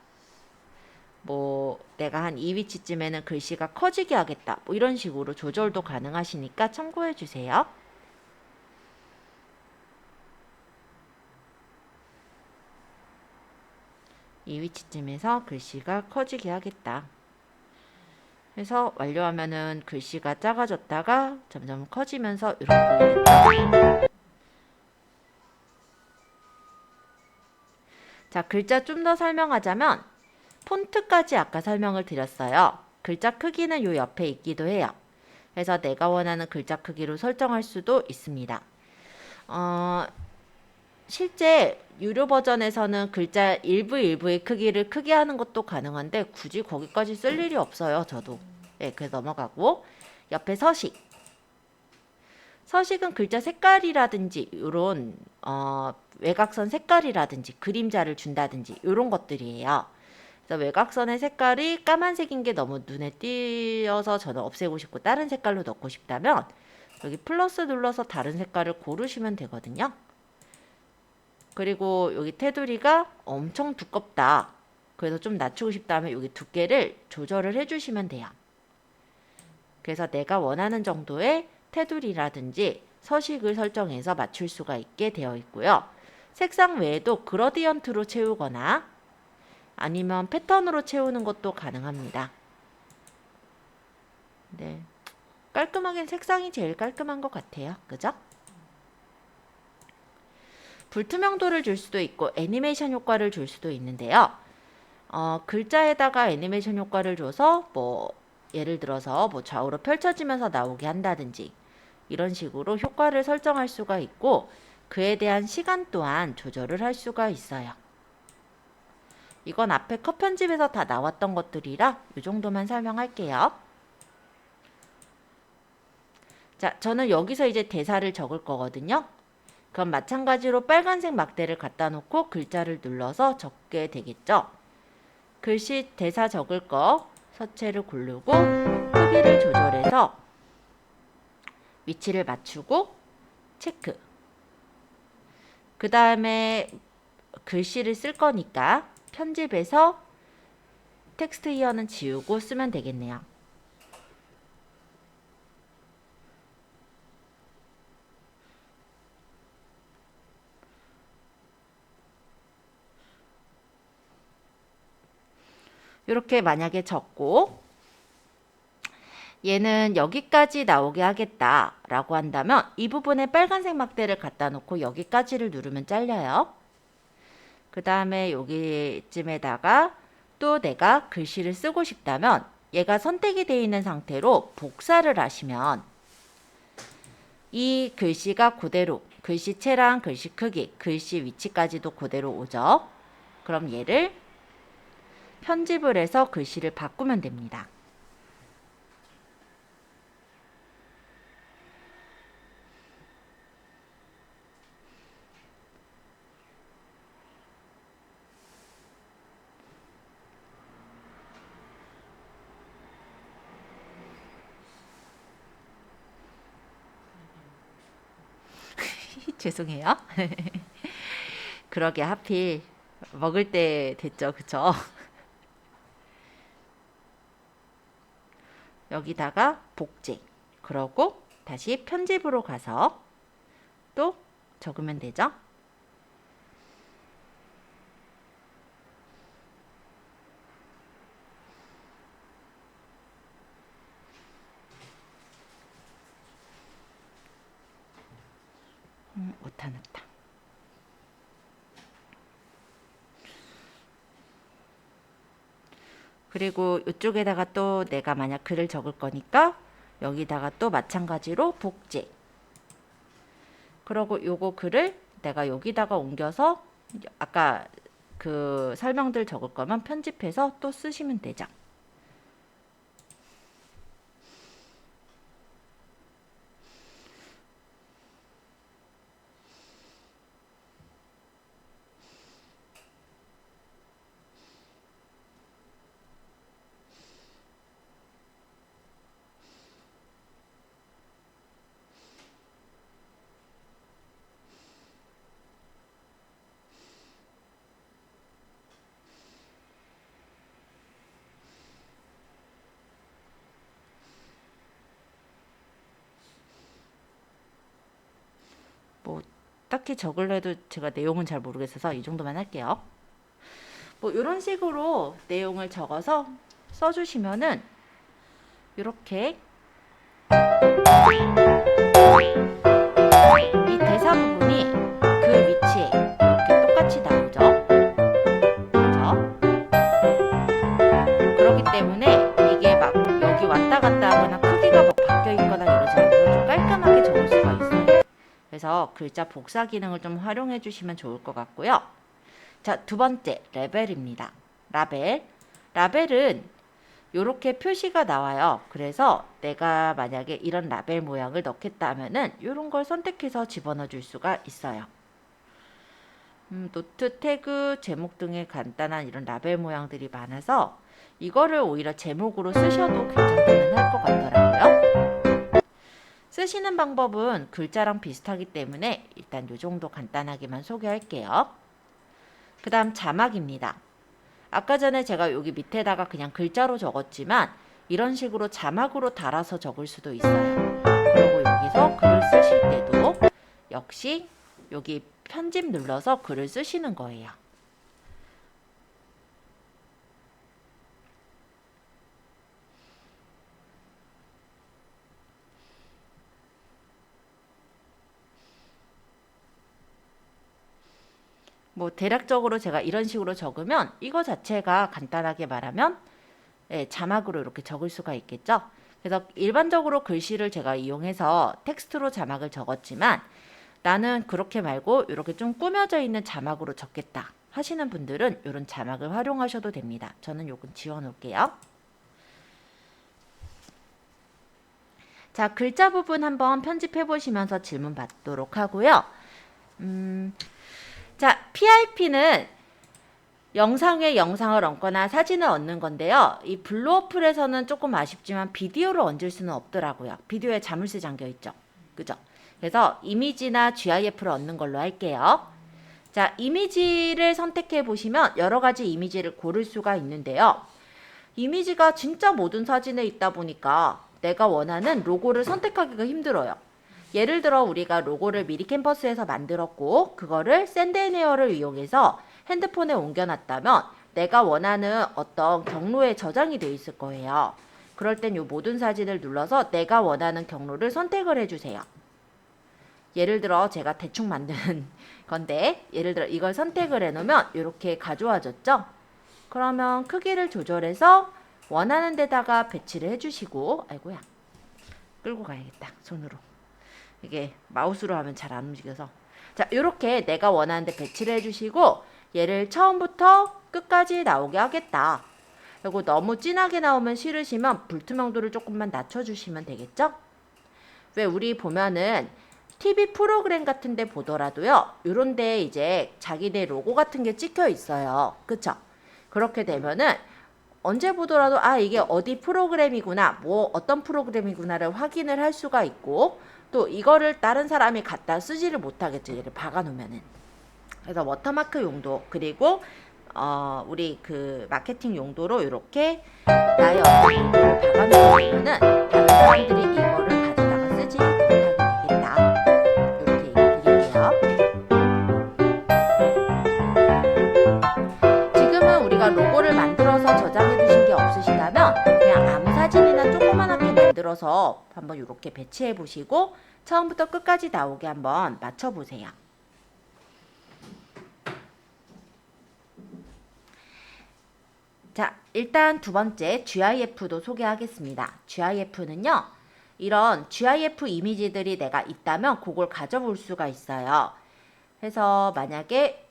뭐 내가 한 이 위치쯤에는 글씨가 커지게 하겠다. 뭐 이런 식으로 조절도 가능하시니까 참고해 주세요. 이 위치쯤에서 글씨가 커지게 하겠다. 그래서 완료하면은 글씨가 작아졌다가 점점 커지면서 이렇게 보이겠죠. 자, 글자 좀 더 설명하자면 폰트까지 아까 설명을 드렸어요. 글자 크기는 요 옆에 있기도 해요. 그래서 내가 원하는 글자 크기로 설정할 수도 있습니다. 실제 유료 버전에서는 글자 일부의 크기를 크게 하는 것도 가능한데 굳이 거기까지 쓸 일이 없어요. 저도. 네, 그래서 넘어가고 옆에 서식. 서식은 글자 색깔이라든지 이런 외곽선 색깔이라든지 그림자를 준다든지 이런 것들이에요. 그래서 외곽선의 색깔이 까만색인 게 너무 눈에 띄어서 저는 없애고 싶고 다른 색깔로 넣고 싶다면 여기 플러스 눌러서 다른 색깔을 고르시면 되거든요. 그리고 여기 테두리가 엄청 두껍다. 그래서 좀 낮추고 싶다 하면 여기 두께를 조절을 해주시면 돼요. 그래서 내가 원하는 정도의 테두리라든지 서식을 설정해서 맞출 수가 있게 되어 있고요. 색상 외에도 그러디언트로 채우거나 아니면 패턴으로 채우는 것도 가능합니다. 네, 깔끔하긴 색상이 제일 깔끔한 것 같아요. 그죠? 불투명도를 줄 수도 있고 애니메이션 효과를 줄 수도 있는데요. 글자에다가 애니메이션 효과를 줘서 뭐 예를 들어서 뭐 좌우로 펼쳐지면서 나오게 한다든지 이런 식으로 효과를 설정할 수가 있고 그에 대한 시간 또한 조절을 할 수가 있어요. 이건 앞에 컷 편집에서 다 나왔던 것들이라 이 정도만 설명할게요. 자, 저는 여기서 이제 대사를 적을 거거든요. 그럼 마찬가지로 빨간색 막대를 갖다 놓고 글자를 눌러서 적게 되겠죠. 글씨 대사 적을 거 서체를 고르고 크기를 조절해서 위치를 맞추고 체크. 그 다음에 글씨를 쓸 거니까 편집해서 텍스트 히어는 지우고 쓰면 되겠네요. 이렇게 만약에 적고 얘는 여기까지 나오게 하겠다라고 한다면 이 부분에 빨간색 막대를 갖다 놓고 여기까지를 누르면 잘려요. 그 다음에 여기쯤에다가 또 내가 글씨를 쓰고 싶다면 얘가 선택이 되어 있는 상태로 복사를 하시면 이 글씨가 그대로 글씨체랑 글씨 크기, 글씨 위치까지도 그대로 오죠. 그럼 얘를 편집을 해서 글씨를 바꾸면 됩니다. 죄송해요. 그러게 하필 먹을 때 됐죠. 그쵸? 여기다가 복제. 그러고 다시 편집으로 가서 또 적으면 되죠. 오타 났다. 그리고 이쪽에다가 또 내가 만약 글을 적을 거니까 여기다가 또 마찬가지로 복제. 그리고 요거 글을 내가 여기다가 옮겨서 아까 그 설명들 적을 거면 편집해서 또 쓰시면 되죠. 뭐 딱히 적을래도 제가 내용은 잘 모르겠어서 이 정도만 할게요. 뭐 이런 식으로 내용을 적어서 써주시면은 이렇게 이 대사 부분이 그 위치에 이렇게 똑같이 나오죠. 그렇죠? 그렇기 때문에 이게 막 여기 왔다 갔다 하거나 크기가 막 바뀌어 있거나 이러지 않고 좀 깔끔하게 적을 수가 있어요. 그래서 글자 복사 기능을 좀 활용해 주시면 좋을 것 같고요. 자, 두 번째 라벨입니다. 라벨은 이렇게 표시가 나와요. 그래서 내가 만약에 이런 라벨 모양을 넣겠다 하면은 이런 걸 선택해서 집어넣어 줄 수가 있어요. 노트, 태그, 제목 등의 간단한 이런 라벨 모양들이 많아서 이거를 오히려 제목으로 쓰셔도 괜찮기는 할 것 같더라고요. 쓰시는 방법은 글자랑 비슷하기 때문에 일단 이 정도 간단하게만 소개할게요. 그 다음 자막입니다. 아까 전에 제가 여기 밑에다가 그냥 글자로 적었지만 이런 식으로 자막으로 달아서 적을 수도 있어요. 그리고 여기서 글을 쓰실 때도 역시 여기 편집 눌러서 글을 쓰시는 거예요. 뭐 대략적으로 제가 이런 식으로 적으면 이거 자체가 간단하게 말하면 자막으로 이렇게 적을 수가 있겠죠. 그래서 일반적으로 글씨를 제가 이용해서 텍스트로 자막을 적었지만 나는 그렇게 말고 이렇게 좀 꾸며져 있는 자막으로 적겠다 하시는 분들은 이런 자막을 활용하셔도 됩니다. 저는 요건 지워 놓을게요. 자, 글자 부분 한번 편집해 보시면서 질문 받도록 하고요. 자, PIP는 영상에 영상을 얹거나 사진을 얹는 건데요. 이 블루어플에서는 조금 아쉽지만 비디오를 얹을 수는 없더라고요. 비디오에 자물쇠 잠겨 있죠. 그죠? 그래서 이미지나 GIF를 얹는 걸로 할게요. 자, 이미지를 선택해 보시면 여러 가지 이미지를 고를 수가 있는데요. 이미지가 진짜 모든 사진에 있다 보니까 내가 원하는 로고를 선택하기가 힘들어요. 예를 들어 우리가 로고를 미리 캠퍼스에서 만들었고 그거를 샌드앤에어를 이용해서 핸드폰에 옮겨놨다면 내가 원하는 어떤 경로에 저장이 되어 있을 거예요. 그럴 땐 이 모든 사진을 눌러서 내가 원하는 경로를 선택을 해주세요. 예를 들어 제가 대충 만든 건데 예를 들어 이걸 선택을 해놓으면 이렇게 가져와졌죠? 그러면 크기를 조절해서 원하는 데다가 배치를 해주시고 아이고야 끌고 가야겠다 손으로. 이게 마우스로 하면 잘 안 움직여서 자 이렇게 내가 원하는 데 배치를 해주시고 얘를 처음부터 끝까지 나오게 하겠다. 그리고 너무 진하게 나오면 싫으시면 불투명도를 조금만 낮춰주시면 되겠죠? 왜 우리 보면은 TV 프로그램 같은 데 보더라도요. 요런 데 이제 자기네 로고 같은 게 찍혀 있어요. 그쵸? 그렇게 되면은 언제 보더라도 아 이게 어디 프로그램이구나 뭐 어떤 프로그램이구나를 확인을 할 수가 있고 또 이거를 다른 사람이 갖다 쓰지를 못하겠죠. 얘를 박아놓으면은. 그래서 워터마크 용도 그리고 우리 그 마케팅 용도로 이렇게 나의 어떤 용도를 박아놓으면은 다른 사람들이 이거를 가져다가 쓰지 못하게 되겠다. 이렇게 얘기 드릴게요. 지금은 우리가 로고를 만들어서 저장해 두신 게 없으시다면 그냥 아무 사진이나 조그만하게 만들어서 한번 이렇게 배치해 보시고 처음부터 끝까지 나오게 한번 맞춰 보세요. 자, 일단 두 번째 GIF도 소개하겠습니다. GIF는요. 이런 GIF 이미지들이 내가 있다면 그걸 가져볼 수가 있어요. 그래서 만약에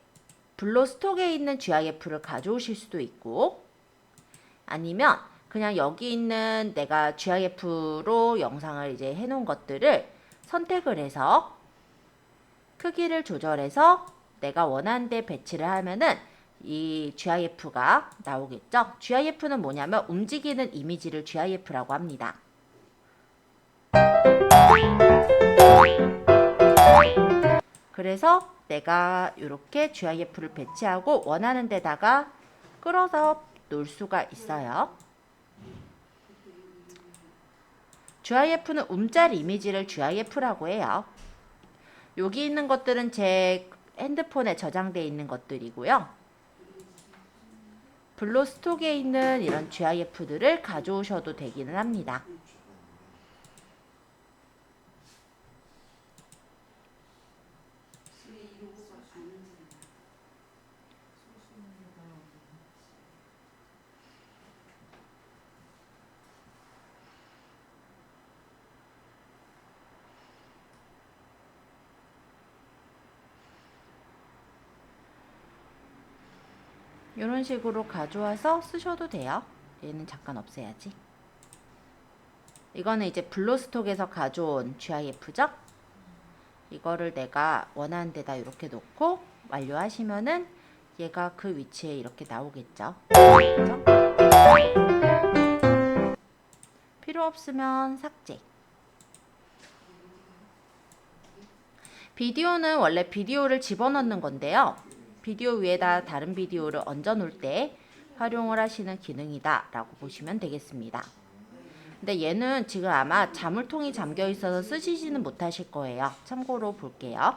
블로스톡에 있는 GIF를 가져오실 수도 있고 아니면 그냥 여기 있는 내가 GIF로 영상을 이제 해놓은 것들을 선택을 해서 크기를 조절해서 내가 원하는 데 배치를 하면은 이 GIF가 나오겠죠. GIF는 뭐냐면 움직이는 이미지를 GIF라고 합니다. 그래서 내가 이렇게 GIF를 배치하고 원하는 데다가 끌어서 놓을 수가 있어요. GIF는 움짤 이미지를 GIF라고 해요. 여기 있는 것들은 제 핸드폰에 저장되어 있는 것들이고요. 블로스톡에 있는 이런 GIF들을 가져오셔도 되기는 합니다. 이런 식으로 가져와서 쓰셔도 돼요. 얘는 잠깐 없애야지. 이거는 이제 블로스톡에서 가져온 GIF죠? 이거를 내가 원하는 데다 이렇게 놓고 완료하시면은 얘가 그 위치에 이렇게 나오겠죠? 그죠? 필요 없으면 삭제. 비디오는 원래 비디오를 집어넣는 건데요. 비디오 위에다 다른 비디오를 얹어 놓을 때 활용을 하시는 기능이다 라고 보시면 되겠습니다. 근데 얘는 지금 아마 자물통이 잠겨 있어서 쓰시지는 못하실 거예요. 참고로 볼게요.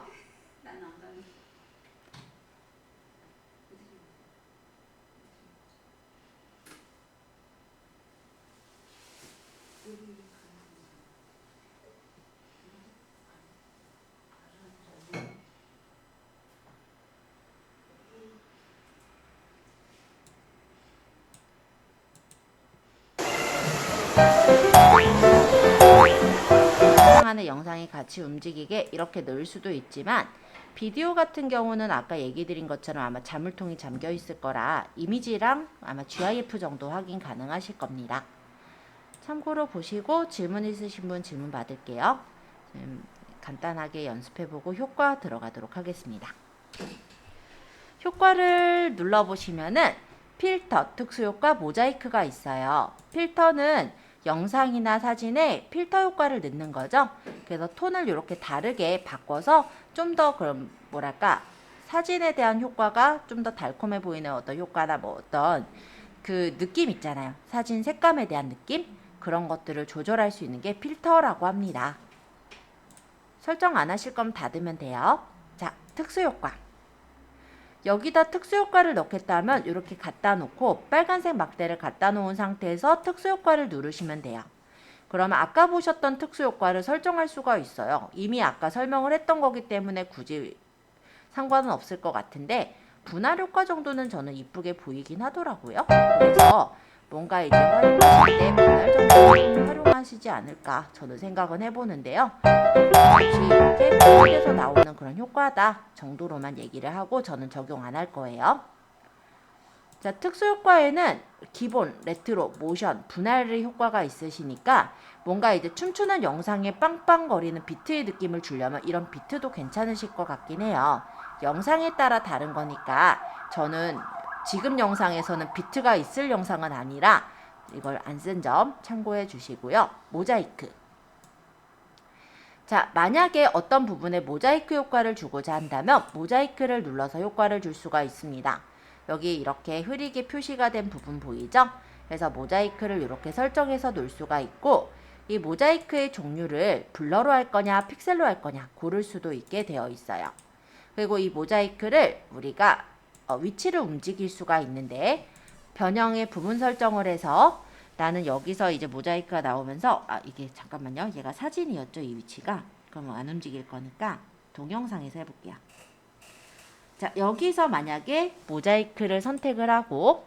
안에 영상이 같이 움직이게 이렇게 넣을 수도 있지만 비디오 같은 경우는 아까 얘기 드린 것처럼 아마 자물통이 잠겨 있을 거라 이미지랑 아마 GIF 정도 확인 가능하실 겁니다. 참고로 보시고 질문 있으신 분 질문 받을게요. 간단하게 연습해보고 효과 들어가도록 하겠습니다. 효과를 눌러보시면은 필터, 특수효과, 모자이크가 있어요. 필터는 영상이나 사진에 필터 효과를 넣는 거죠. 그래서 톤을 이렇게 다르게 바꿔서 좀 더 그럼 뭐랄까 사진에 대한 효과가 좀 더 달콤해 보이는 어떤 효과나 뭐 어떤 그 느낌 있잖아요. 사진 색감에 대한 느낌? 그런 것들을 조절할 수 있는 게 필터라고 합니다. 설정 안 하실 거면 닫으면 돼요. 자, 특수효과. 여기다 특수효과를 넣겠다면 이렇게 갖다 놓고 빨간색 막대를 갖다 놓은 상태에서 특수효과를 누르시면 돼요. 그러면 아까 보셨던 특수효과를 설정할 수가 있어요. 이미 아까 설명을 했던 거기 때문에 굳이 상관은 없을 것 같은데 분할효과 정도는 저는 이쁘게 보이긴 하더라고요. 그래서 뭔가 이제 활용하실 때 분할 정도는 활용하시지 않을까 저는 생각은 해보는데요. 혹시 이렇게 분할해서 나오는 그런 효과다 정도로만 얘기를 하고 저는 적용 안 할 거예요. 자, 특수효과에는 기본, 레트로, 모션, 분할의 효과가 있으시니까 뭔가 이제 춤추는 영상에 빵빵거리는 비트의 느낌을 주려면 이런 비트도 괜찮으실 것 같긴 해요. 영상에 따라 다른 거니까 저는 지금 영상에서는 비트가 있을 영상은 아니라 이걸 안 쓴 점 참고해 주시고요. 모자이크. 자, 만약에 어떤 부분에 모자이크 효과를 주고자 한다면 모자이크를 눌러서 효과를 줄 수가 있습니다. 여기 이렇게 흐리게 표시가 된 부분 보이죠? 그래서 모자이크를 이렇게 설정해서 놓을 수가 있고 이 모자이크의 종류를 블러로 할 거냐 픽셀로 할 거냐 고를 수도 있게 되어 있어요. 그리고 이 모자이크를 우리가 위치를 움직일 수가 있는데 변형의 부분 설정을 해서 나는 여기서 이제 모자이크가 나오면서 이게 잠깐만요. 얘가 사진이었죠. 이 위치가. 그럼 안 움직일 거니까 동영상에서 해볼게요. 자, 여기서 만약에 모자이크를 선택을 하고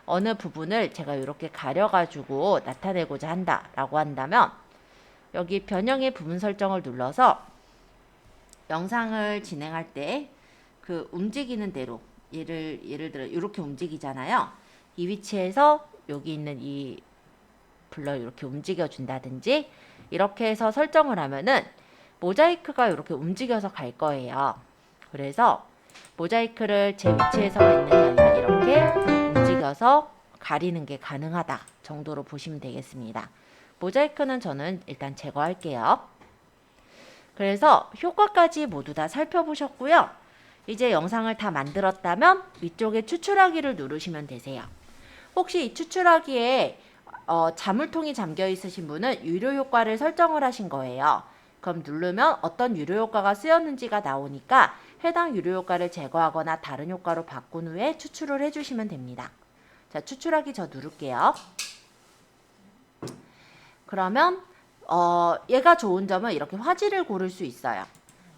어느 부분을 제가 이렇게 가려가지고 나타내고자 한다라고 한다면 여기 변형의 부분 설정을 눌러서 영상을 진행할 때 그 움직이는 대로 예를 들어 이렇게 움직이잖아요. 이 위치에서 여기 있는 이 블러 이렇게 움직여 준다든지 이렇게 해서 설정을 하면은 모자이크가 이렇게 움직여서 갈 거예요. 그래서 모자이크를 제 위치에서가 있는 게 아니라 이렇게 움직여서 가리는 게 가능하다 정도로 보시면 되겠습니다. 모자이크는 저는 일단 제거할게요. 그래서 효과까지 모두 다 살펴보셨고요. 이제 영상을 다 만들었다면 위쪽에 추출하기를 누르시면 되세요. 혹시 이 추출하기에 자물통이 잠겨 있으신 분은 유료 효과를 설정을 하신 거예요. 그럼 누르면 어떤 유료 효과가 쓰였는지가 나오니까 해당 유료 효과를 제거하거나 다른 효과로 바꾼 후에 추출을 해주시면 됩니다. 자, 추출하기 저 누를게요. 그러면 얘가 좋은 점은 이렇게 화질을 고를 수 있어요.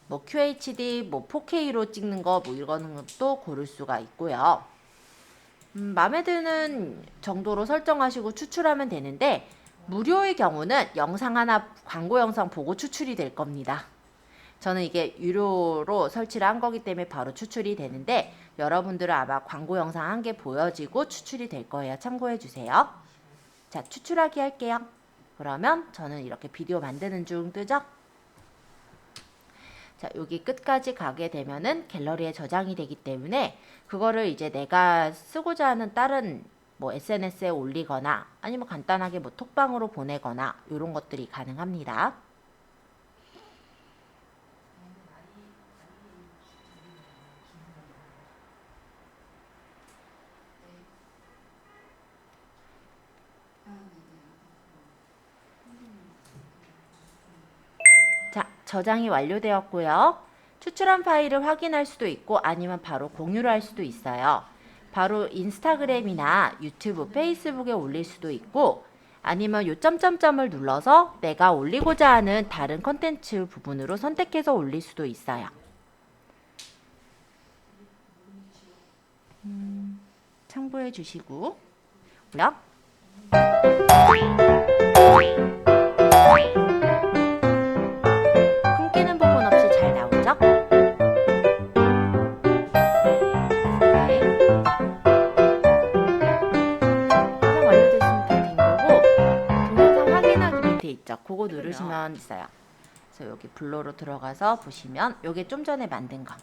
뭐 QHD, 뭐 4K로 찍는 거 뭐 이거는 것도 고를 수가 있고요. 마음에 드는 정도로 설정하시고 추출하면 되는데 무료의 경우는 영상 하나 광고 영상 보고 추출이 될 겁니다. 저는 이게 유료로 설치를 한 거기 때문에 바로 추출이 되는데 여러분들은 아마 광고 영상 한 개 보여지고 추출이 될 거예요. 참고해 주세요. 자, 추출하기 할게요. 그러면 저는 이렇게 비디오 만드는 중 뜨죠? 자, 여기 끝까지 가게 되면은 갤러리에 저장이 되기 때문에 그거를 이제 내가 쓰고자 하는 다른 뭐 SNS에 올리거나 아니면 간단하게 뭐 톡방으로 보내거나 이런 것들이 가능합니다. 저장이 완료되었고요. 추출한 파일을 확인할 수도 있고 아니면 바로 공유를 할 수도 있어요. 바로 인스타그램이나 유튜브, 페이스북에 올릴 수도 있고 아니면 요 점점점을 눌러서 내가 올리고자 하는 다른 컨텐츠 부분으로 선택해서 올릴 수도 있어요. 참고해 주시고 끊기는 부분 없이 잘 나오죠? 네. 저장 완료됐으면 다 된 거고 동영상 확인하기 밑에 있죠? 그거 누르시면 있어요. 그래서 여기 블로로 들어가서 보시면 요게 좀 전에 만든 거